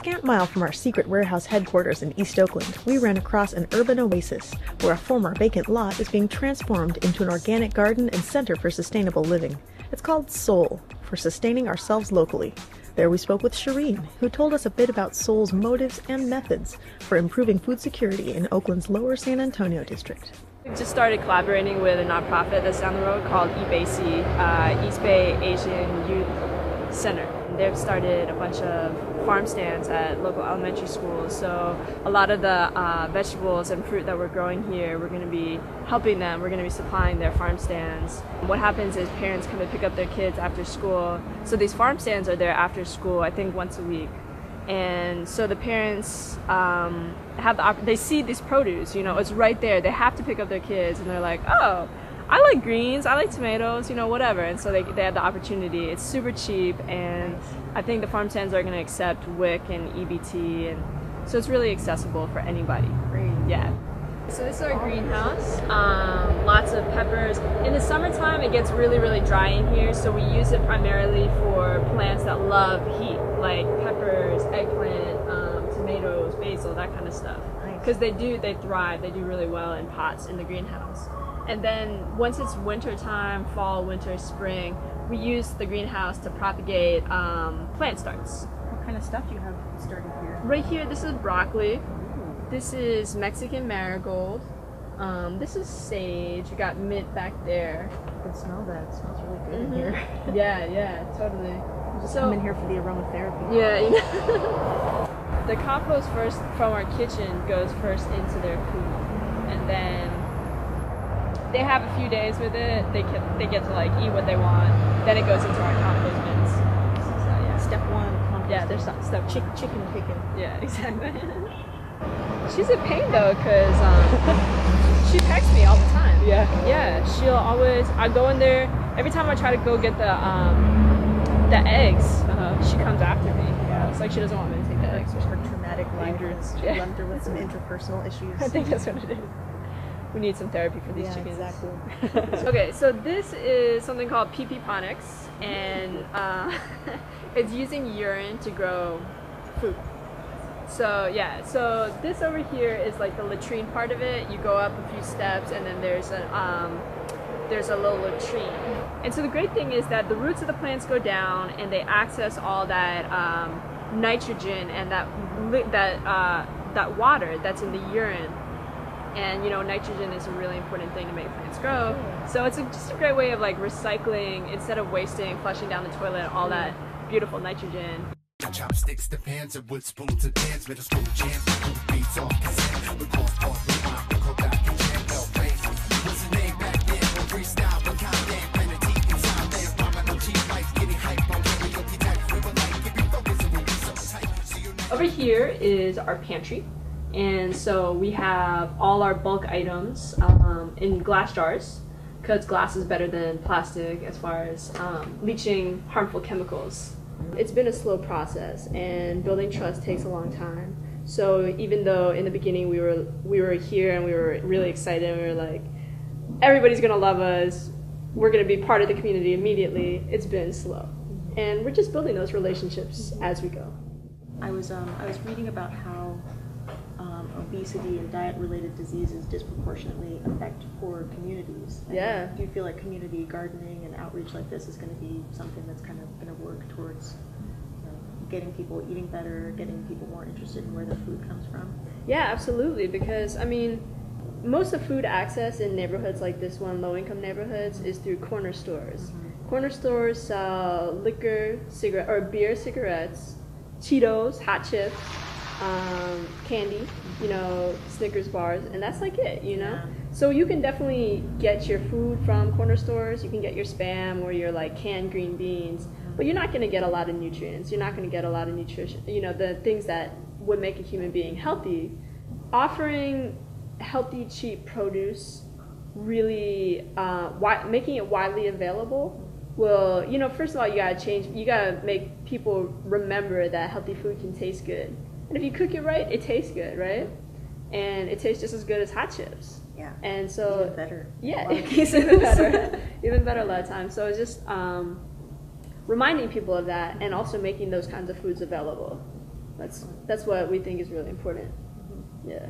scant mile from our secret warehouse headquarters in East Oakland, we ran across an urban oasis where a former vacant lot is being transformed into an organic garden and center for sustainable living. It's called Soul, for sustaining ourselves locally. There we spoke with Shireen, who told us a bit about Soul's motives and methods for improving food security in Oakland's lower San Antonio district. We just started collaborating with a nonprofit that's down the road called EBASI, East Bay Asian Youth Center. They've started a bunch of farm stands at local elementary schools, so a lot of the vegetables and fruit that we're growing here, we're going to be helping them, we're going to be supplying their farm stands. What happens is parents come and pick up their kids after school, so these farm stands are there after school, I think once a week. And so the parents they see this produce, you know, it's right there, they have to pick up their kids, and they're like, oh, I like greens, I like tomatoes, you know, whatever. And so they have the opportunity. It's super cheap, and I think the farm stands are going to accept WIC and EBT, and so it's really accessible for anybody. Great. Yeah. So this is our greenhouse. Lots of peppers. In the summertime, it gets really, really dry in here, so we use it primarily for plants that love heat, like peppers, eggplant, tomatoes, basil, that kind of stuff. Because they thrive, they do really well in pots in the greenhouse. And then once it's winter time, fall, winter, spring, we use the greenhouse to propagate plant starts. What kind of stuff do you have started here? Right here, this is broccoli. Ooh. This is Mexican marigold. This is sage. You got mint back there. I can smell that. It smells really good in here. Yeah, totally. You just come in here for the aromatherapy. Yeah, you know. The compost first from our kitchen goes first into their food, and then they have a few days with it. They get to like eat what they want. Then it goes into our compost bins. So, yeah. Step one, compost. Yeah, there's step chicken picking. Yeah, exactly. She's a pain though, cause she texts me all the time. Yeah. She'll always. I go in there every time I try to go get the eggs. She comes after me. Yeah. It's like she doesn't want me to take the eggs. Her traumatic life. She Yeah. run through with some interpersonal issues. I think that's what it is. We need some therapy for these chickens. Exactly. Okay, so this is something called ponics, and it's using urine to grow food. So yeah, so this over here is like the latrine part of it. You go up a few steps, and then there's a little latrine. And so the great thing is that the roots of the plants go down, and they access all that nitrogen and that water that's in the urine. And you know, nitrogen is a really important thing to make plants grow. So it's just a great way of like recycling instead of wasting, flushing down the toilet, all that beautiful nitrogen. Chopsticks to pans and wood spoon to dance, middle school jams, beats off cassette, with golf ball, rewind, go back and jam, bell bass. What's the name back then? Freestyle, but content, penalty inside there, rhyming on cheap lights, getting hype on karaoke type, river light, keep it focused and we'll be so tight. Over here is our pantry. And so we have all our bulk items in glass jars, because glass is better than plastic as far as leaching harmful chemicals. It's been a slow process, and building trust takes a long time. So even though in the beginning we were here and we were really excited, and we were like, everybody's gonna love us, we're gonna be part of the community immediately, it's been slow. And we're just building those relationships as we go. I was reading about how obesity and diet-related diseases disproportionately affect poor communities. And do you feel like community gardening and outreach like this is going to be something that's kind of going to work towards getting people eating better, getting people more interested in where their food comes from? Yeah, absolutely, because I mean, most of food access in neighborhoods like this one, low-income neighborhoods, is through corner stores. Mm-hmm. Corner stores sell liquor, beer, cigarettes, Cheetos, hot chips, candy, you know, Snickers bars, and that's like it, you know? Yeah. So you can definitely get your food from corner stores, you can get your Spam or your like canned green beans, but you're not going to get a lot of nutrients, you're not going to get a lot of nutrition, you know, the things that would make a human being healthy. Offering healthy, cheap produce, really making it widely available will, you know, first of all, you gotta make people remember that healthy food can taste good. And if you cook it right, it tastes good, right? And it tastes just as good as hot chips. Yeah. And so even better. Yeah, it's even better. Even better a lot of times. So it's just reminding people of that, and also making those kinds of foods available. That's what we think is really important. Yeah.